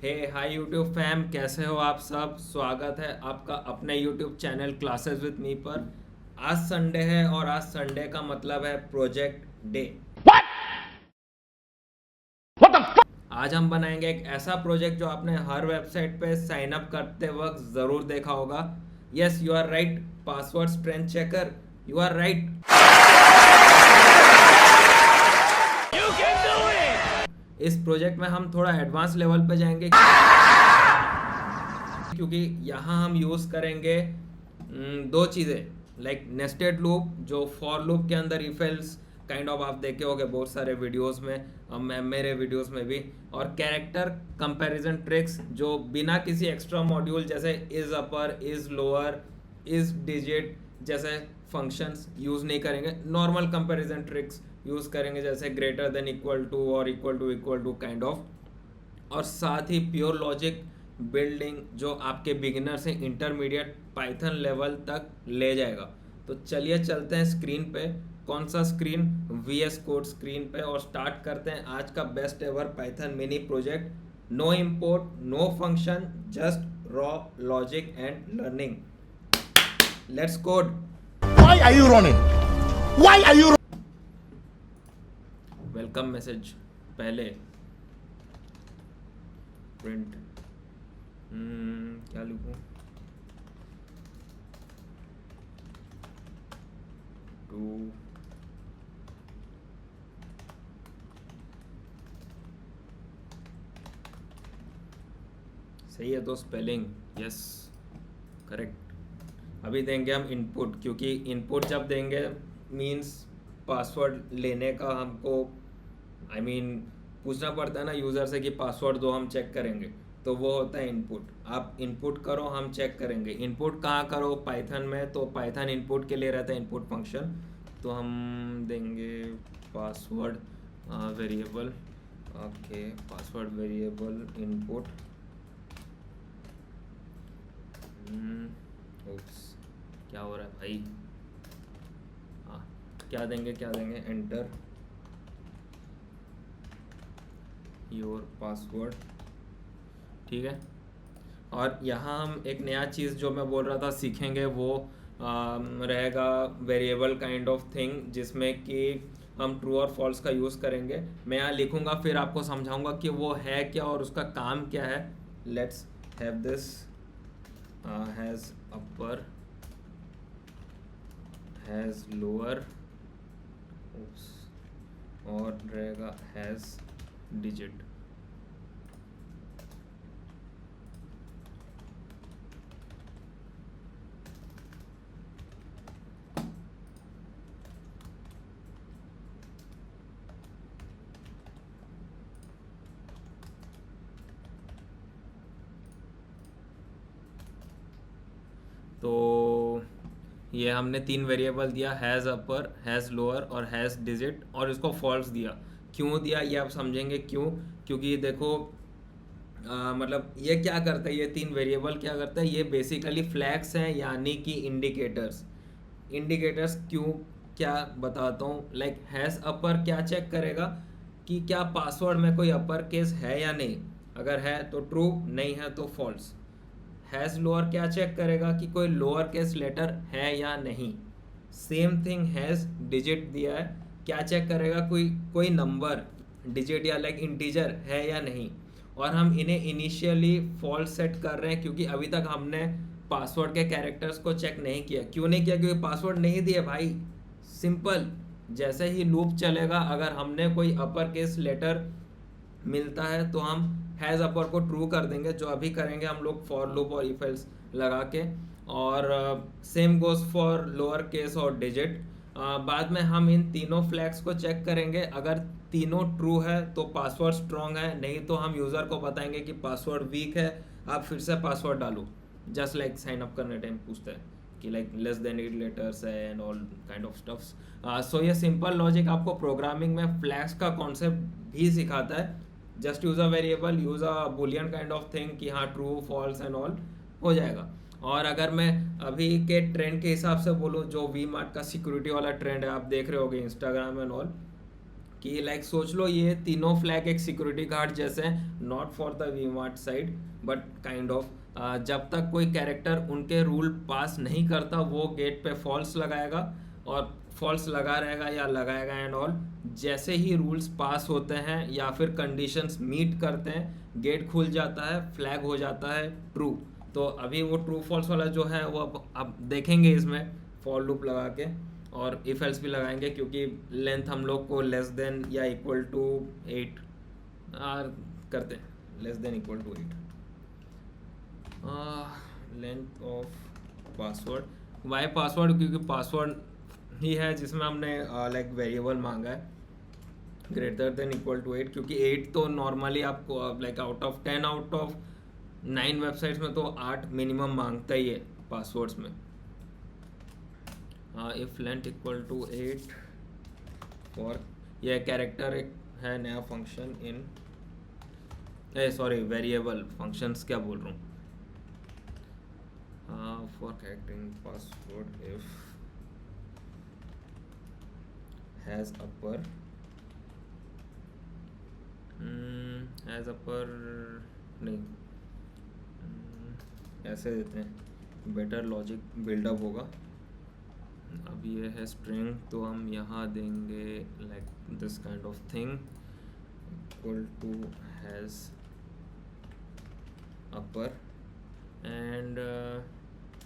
हे hi YouTube fam, कैसे हो आप सब। स्वागत है आपका अपने YouTube channel classes with me पर। आज संडे है और आज संडे का मतलब है प्रोजेक्ट डे। आज हम बनाएंगे एक ऐसा प्रोजेक्ट जो आपने हर वेबसाइट पे साइन अप करते वक्त ज़रूर देखा होगा। Yes, you are right. Password strength checker, you are right. इस प्रोजेक्ट में हम थोड़ा एडवांस लेवल पे जाएंगे क्योंकि यहाँ हम यूज़ करेंगे दो चीज़ें, लाइक नेस्टेड लूप जो फॉर लूप के अंदर इफ एल्स काइंड ऑफ आप देखे होंगे बहुत सारे वीडियोस में, मैं मेरे वीडियोस में भी, और कैरेक्टर कंपैरिजन ट्रिक्स जो बिना किसी एक्स्ट्रा मॉड्यूल जैसे is upper, is lower, is digit जैसे फंक्शंस यूज़ नहीं करेंगे। नॉर्मल कंपैरिजन ट्रिक्स यूज़ करेंगे जैसे ग्रेटर देन इक्वल टू और इक्वल टू काइंड ऑफ। और साथ ही प्योर लॉजिक बिल्डिंग जो आपके बिगिनर से इंटरमीडिएट पाइथन लेवल तक ले जाएगा। तो चलिए चलते हैं स्क्रीन पे। कौन सा स्क्रीन? VS कोड स्क्रीन पे, और स्टार्ट करते हैं आज का best ever Python mini project. No import, no function, just raw logic and learning. Let's code. Why are you running? Why are you? Welcome message पहले प्रिंट। क्या लिखूं? To सही है तो स्पेलिंग यस करेक्ट। अभी देंगे हम इनपुट, क्योंकि इनपुट जब देंगे मींस पासवर्ड लेने का हमको पूछना पड़ता है ना यूज़र से कि पासवर्ड दो, हम चेक करेंगे, तो वो होता है इनपुट। आप इनपुट करो, हम चेक करेंगे। इनपुट कहाँ करो? पाइथन में। तो पाइथन इनपुट के लिए रहता है इनपुट फंक्शन। तो हम देंगे password variable. Okay, password variable input. क्या हो रहा है भाई? हाँ, क्या देंगे एंटर योर पासवर्ड। ठीक है। और यहाँ हम एक नया चीज़ जो मैं बोल रहा था सीखेंगे, वो रहेगा वेरिएबल काइंड ऑफ थिंग, जिसमें कि हम ट्रू और फॉल्स का यूज़ करेंगे। मैं यहाँ लिखूँगा, फिर आपको समझाऊंगा कि वो है क्या और उसका काम क्या है। Let's have this has upper, has lower, और रहेगा हैज़ डिजिट। तो ये हमने तीन वेरिएबल दिया, हैज़ अपर, हैज़ लोअर और हैज़ डिजिट, और इसको फॉल्स दिया। क्यों दिया ये आप समझेंगे क्यों। क्योंकि देखो मतलब ये क्या करता है, ये तीन वेरिएबल क्या करता है, ये बेसिकली फ्लैग्स हैं, यानी कि इंडिकेटर्स। इंडिकेटर्स क्यों, क्या बताता हूँ। लाइक हैज़ अपर क्या चेक करेगा कि क्या पासवर्ड में कोई अपर केस है या नहीं। अगर है तो ट्रू, नहीं है तो फॉल्स। हैज़ लोअर क्या चेक करेगा कि कोई लोअर केस लेटर है या नहीं। सेम थिंग हैज़ डिजिट दिया है, क्या चेक करेगा कोई कोई नंबर, डिजिट या लाइक इंटीजर है या नहीं। और हम इन्हें इनिशियली फॉल्स सेट कर रहे हैं क्योंकि अभी तक हमने पासवर्ड के कैरेक्टर्स को चेक नहीं किया। क्यों नहीं किया? क्योंकि पासवर्ड नहीं दिए भाई। सिंपल। जैसे ही लूप चलेगा, अगर हमने कोई अपर केस लेटर मिलता है तो हम हैज़ अपर को ट्रू कर देंगे, जो अभी करेंगे हम लोग फॉर लूप और इफ एल्स लगा के। और same goes for lower case और डिजिट। बाद में हम इन तीनों फ्लैग्स को चेक करेंगे। अगर तीनों ट्रू है तो पासवर्ड स्ट्रॉन्ग है, नहीं तो हम यूज़र को बताएंगे कि पासवर्ड वीक है, आप फिर से पासवर्ड डालो। जस्ट लाइक साइन अप करने टाइम पूछता है कि लाइक लेस देन 8 लेटर्स है and all kind of stuffs. So ये सिंपल लॉजिक आपको प्रोग्रामिंग में फ्लैग्स का कॉन्सेप्ट भी सिखाता है। Just use a variable, use a boolean kind of thing कि हाँ ट्रू फॉल्स एंड ऑल हो जाएगा। और अगर मैं अभी के ट्रेंड के हिसाब से बोलूँ, जो वी मार्ट का सिक्योरिटी वाला ट्रेंड है, आप देख रहे होगे इंस्टाग्राम एंड ऑल, कि लाइक सोच लो ये तीनों फ्लैग एक सिक्योरिटी गार्ड जैसे हैं, not for the V Mart side but kind of. जब तक कोई कैरेक्टर उनके रूल पास नहीं करता वो गेट पे फॉल्स लगाएगा और फॉल्स लगा रहेगा या लगाएगा एंड ऑल। जैसे ही रूल्स पास होते हैं या फिर कंडीशंस मीट करते हैं गेट खुल जाता है, फ्लैग हो जाता है ट्रू। तो अभी वो ट्रू फॉल्स वाला जो है वो अब देखेंगे इसमें फॉर लूप लगा के, और इफ एल्स भी लगाएंगे क्योंकि लेंथ हम लोग को लेस देन या इक्वल टू 8 करते हैं, less than equal to 8 length of password. Why password? क्योंकि पासवर्ड ही है जिसमें हमने लाइक वेरिएबल मांगा है ग्रेटर देन इक्वल टू 8, क्योंकि 8 तो नॉर्मली आपको like out of 10 out of 9 websites में तो 8 मिनिमम मांगता ही है पासवर्ड्स में। If length equal to 8 for, यह कैरेक्टर एक है नया function in sorry variable, functions क्या बोल रहा हूँ, for character in password if has upper नहीं, ऐसे देते हैं बेटर लॉजिक बिल्डअप होगा। अब ये है स्ट्रिंग तो हम यहाँ देंगे like this kind of thing equal to has upper and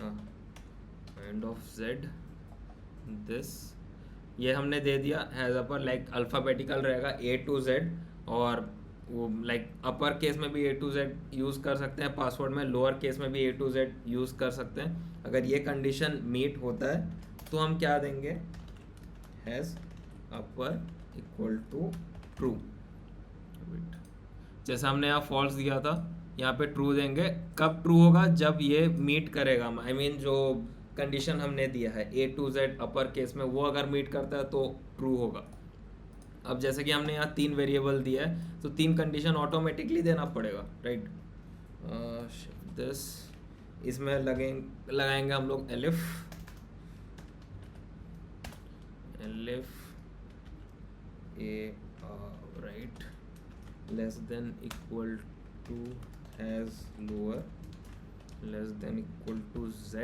kind of z this, ये हमने दे दिया हैज़ अपर लाइक अल्फ़ाबेटिकल रहेगा A to Z, और वो लाइक अपर केस में भी A to Z यूज़ कर सकते हैं पासवर्ड में, लोअर केस में भी A to Z यूज़ कर सकते हैं। अगर ये कंडीशन मीट होता है तो हम क्या देंगे, has upper equal to true. जैसे हमने यहाँ फॉल्स दिया था यहाँ पे ट्रू देंगे। कब ट्रू होगा? जब ये मीट करेगा, आई मीन जो कंडीशन हमने दिया है A to Z upper case में वो अगर मीट करता है तो ट्रू होगा। अब जैसे कि हमने यहाँ 3 वेरिएबल दिया है तो 3 कंडीशन ऑटोमेटिकली देना पड़ेगा, राइट। दिस इसमें लगाएंगे हम लोग elif A right less than equal to has lower less than equal to Z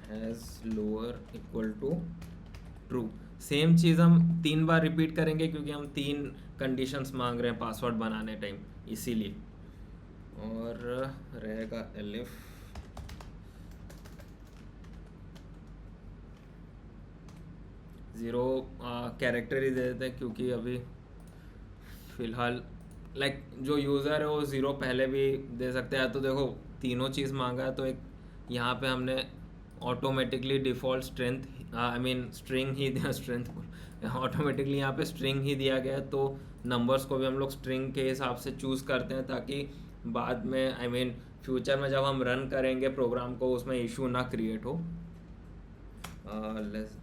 has lower equal to true. Same चीज़ हम 3 बार रिपीट करेंगे क्योंकि हम 3 कंडीशंस मांग रहे हैं पासवर्ड बनाने टाइम, इसीलिए। और रहेगा एलिफ ज़ीरो कैरेक्टर ही दे देते हैं क्योंकि अभी फ़िलहाल लाइक जो यूज़र है वो ज़ीरो पहले भी दे सकते हैं। तो देखो तीनों चीज़ मांगा है तो एक यहाँ पे हमने automatically default strength I mean string ही दिया, स्ट्रेंथ ऑटोमेटिकली यहाँ पे स्ट्रिंग ही दिया गया है। तो नंबर्स को भी हम लोग स्ट्रिंग के हिसाब से चूज़ करते हैं ताकि बाद में आई मीन फ्यूचर में जब हम रन करेंगे प्रोग्राम को उसमें इशू ना क्रिएट हो। लेस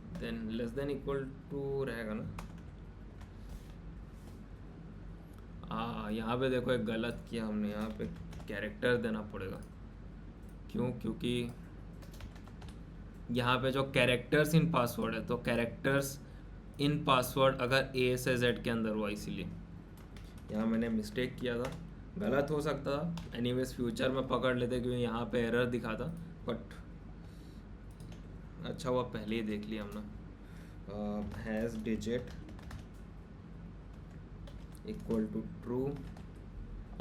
देन इक्वल टू रहेगा ना। यहाँ पे देखो एक गलत किया हमने, यहाँ पे कैरेक्टर देना पड़ेगा। क्यों? क्योंकि यहाँ पे जो कैरेक्टर्स इन पासवर्ड है तो कैरेक्टर्स इन पासवर्ड अगर A से Z के अंदर हुआ, इसीलिए यहाँ मैंने मिस्टेक किया था। गलत हो सकता था, एनीवेज फ्यूचर में पकड़ लेते क्योंकि यहाँ पे एरर दिखा था, बट अच्छा हुआ पहले ही देख लिया हमने। Has digit equal to true.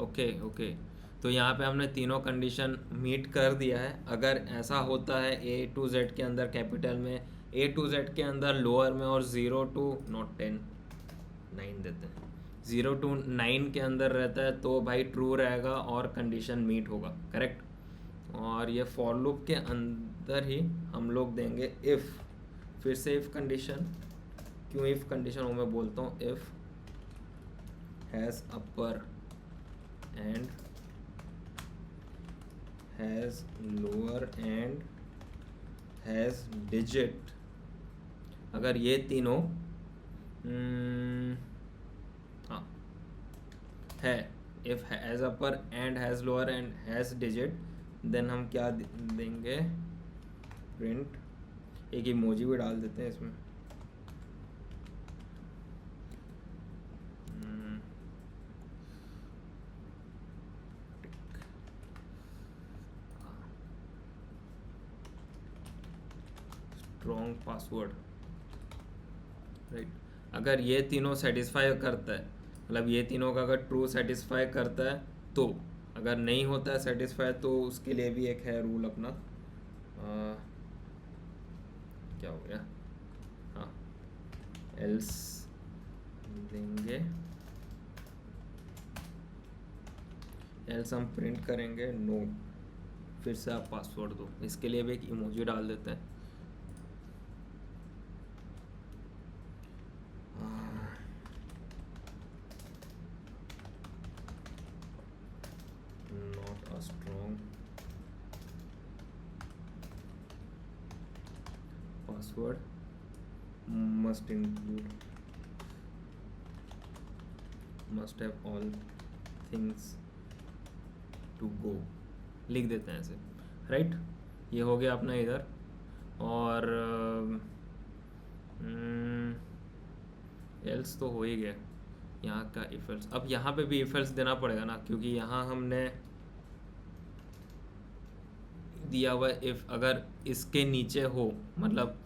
Okay तो यहाँ पे हमने तीनों कंडीशन मीट कर दिया है। अगर ऐसा होता है A to Z के अंदर कैपिटल में, A to Z के अंदर लोअर में, और 0 to नॉट 10 9 देते हैं, 0 to 9 के अंदर रहता है तो भाई ट्रू रहेगा और कंडीशन मीट होगा, करेक्ट। और ये फॉर लूप के अंदर ही हम लोग देंगे इफ़, फिर से इफ़ कंडीशन। क्यों इफ़ कंडीशन वो मैं बोलता हूँ, if has upper and has lower and has digit, अगर ये तीनों है, if has upper and has lower and has digit, then हम क्या देंगे, प्रिंट। एक इमोजी भी डाल देते हैं इसमें, स्ट्रॉन्ग पासवर्ड, राइट। अगर ये तीनों सेटिस्फाई करता है, मतलब ये तीनों का अगर ट्रू सेटिस्फाई करता है तो, अगर नहीं होता है सेटिस्फाई तो उसके लिए भी एक है रूल अपना, क्या हो गया, हाँ, एल्स देंगे, एल्स हम प्रिंट करेंगे नो, फिर से आप पासवर्ड दो। इसके लिए भी एक इमोजी डाल देते हैं, not a strong password, must include, must have all things to go, लिख देते हैं ऐसे, राइट। ये हो गया अपना इधर। और एल्स तो हो ही गया यहाँ का, इफ एल्स। अब यहाँ पे भी इफ एल्स देना पड़ेगा ना, क्योंकि यहाँ हमने दिया हुआ इफ अगर इसके नीचे हो, मतलब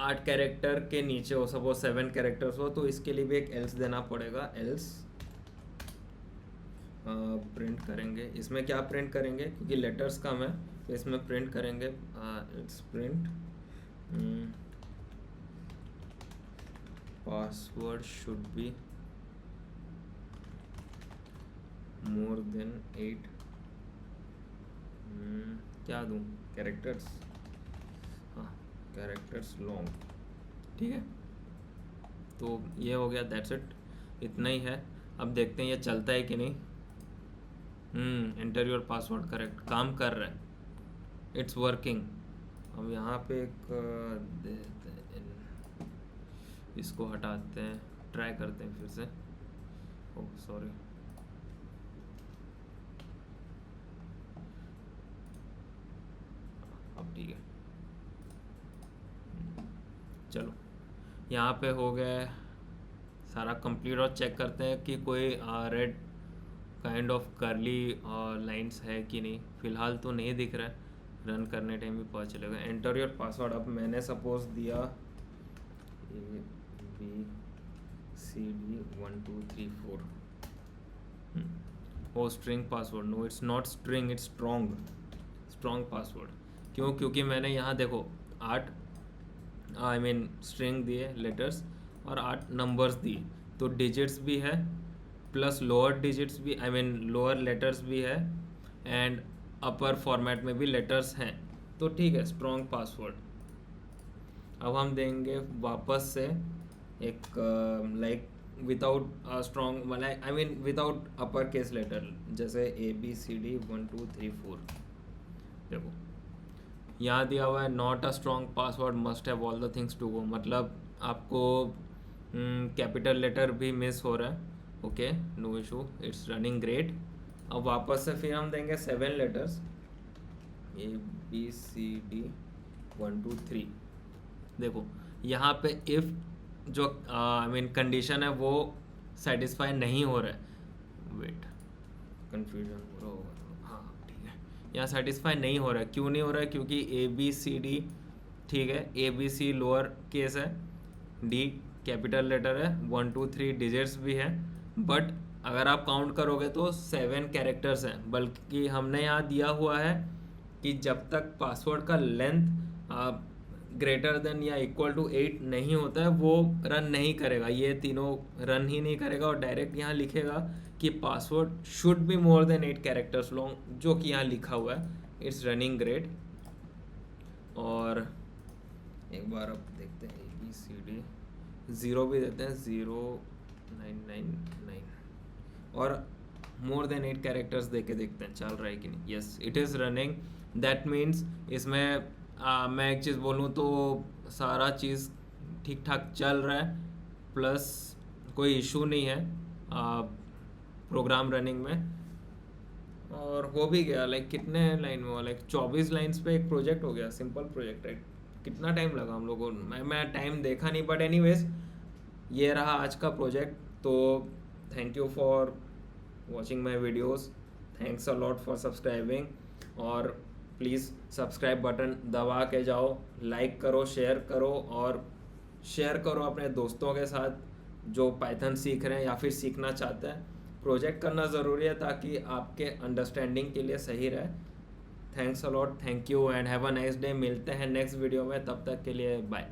8 कैरेक्टर के नीचे हो, सपोज 7 कैरेक्टर्स हो, तो इसके लिए भी एक एल्स देना पड़ेगा। एल्स प्रिंट करेंगे, इसमें क्या प्रिंट करेंगे, क्योंकि लेटर्स कम है तो इसमें प्रिंट करेंगे it's print password should be more than 8, क्या दूं, कैरेक्टर्स, हाँ कैरेक्टर्स लॉन्ग, ठीक है। तो ये हो गया, दैट्स इट, इतना ही है। अब देखते हैं ये चलता है कि नहीं। एंटर योर पासवर्ड करेक्ट, काम कर रहा है, इट्स वर्किंग। अब यहाँ पे एक इसको हटाते हैं, ट्राई करते हैं फिर से। ओह सॉरी, अब ठीक है, चलो यहाँ पे हो गया सारा कंप्लीट। और चेक करते हैं कि कोई रेड काइंड ऑफ करली लाइंस है कि नहीं। फिलहाल तो नहीं दिख रहा है, रन करने टाइम भी पता चलेगा। एंटर योर पासवर्ड, अब मैंने सपोज दिया ABCD 1 2 3 4, oh string password, no it's not string, it's strong password. क्यों, क्योंकि मैंने यहाँ देखो 8 स्ट्रिंग दिए लेटर्स और 8 नंबर्स दिए, तो डिजिट्स भी है प्लस लोअर डिजिट्स भी, लोअर लेटर्स भी है, एंड अपर फॉर्मेट में भी लेटर्स हैं, तो ठीक है, स्ट्रॉन्ग पासवर्ड। अब हम देंगे वापस से एक like without strong, without upper case letter, जैसे ABCD 1 2 3 4। देखो यहाँ दिया हुआ है not a strong password, must have all the things to go, मतलब आपको कैपिटल लेटर भी मिस हो रहा है। Okay, no issue, it's running great. अब वापस से फिर हम देंगे 7 लेटर्स, ABCD 1 2 3। देखो यहाँ पे इफ जो कंडीशन है वो सेटिस्फाई नहीं हो रहा है। वेट, कंफ्यूजन हो रहा होगा, हाँ ठीक है, यहाँ सेटिस्फाई नहीं हो रहा है। क्यों नहीं हो रहा है, क्योंकि ABCD ठीक है, ABC लोअर केस है, D कैपिटल लेटर है, 1 2 3 डिजिट्स भी है, बट अगर आप काउंट करोगे तो 7 कैरेक्टर्स हैं। बल्कि हमने यहाँ दिया हुआ है कि जब तक पासवर्ड का लेंथ ग्रेटर देन या इक्वल टू 8 नहीं होता है वो रन नहीं करेगा, ये तीनों रन ही नहीं करेगा, और डायरेक्ट यहाँ लिखेगा कि password should be more than 8 characters long, जो कि यहाँ लिखा हुआ है। It's running great. और एक बार अब देखते हैं ABCD 0 भी देते हैं, 0999, और मोर देन 8 कैरेक्टर्स दे के देखते हैं चल रहा है कि नहीं। Yes, it is running, that means इसमें मैं एक चीज़ बोलूँ तो सारा चीज़ ठीक ठाक चल रहा है, प्लस कोई इशू नहीं है प्रोग्राम रनिंग में। और हो भी गया, लाइक कितने लाइन में हुआ, लाइक 24 लाइन्स पे एक प्रोजेक्ट हो गया, सिंपल प्रोजेक्ट है। कितना टाइम लगा हम लोगों को, मैं टाइम देखा नहीं, बट एनीवेज ये रहा आज का प्रोजेक्ट। तो thank you for watching my videos, thanks a lot for subscribing, और प्लीज़ सब्सक्राइब बटन दबा के जाओ, लाइक करो, शेयर करो, और शेयर करो अपने दोस्तों के साथ जो पाइथन सीख रहे हैं या फिर सीखना चाहते हैं। प्रोजेक्ट करना ज़रूरी है ताकि आपके अंडरस्टैंडिंग के लिए सही रहे। Thanks a lot, thank you and have a nice day. मिलते हैं नेक्स्ट वीडियो में, तब तक के लिए बाय।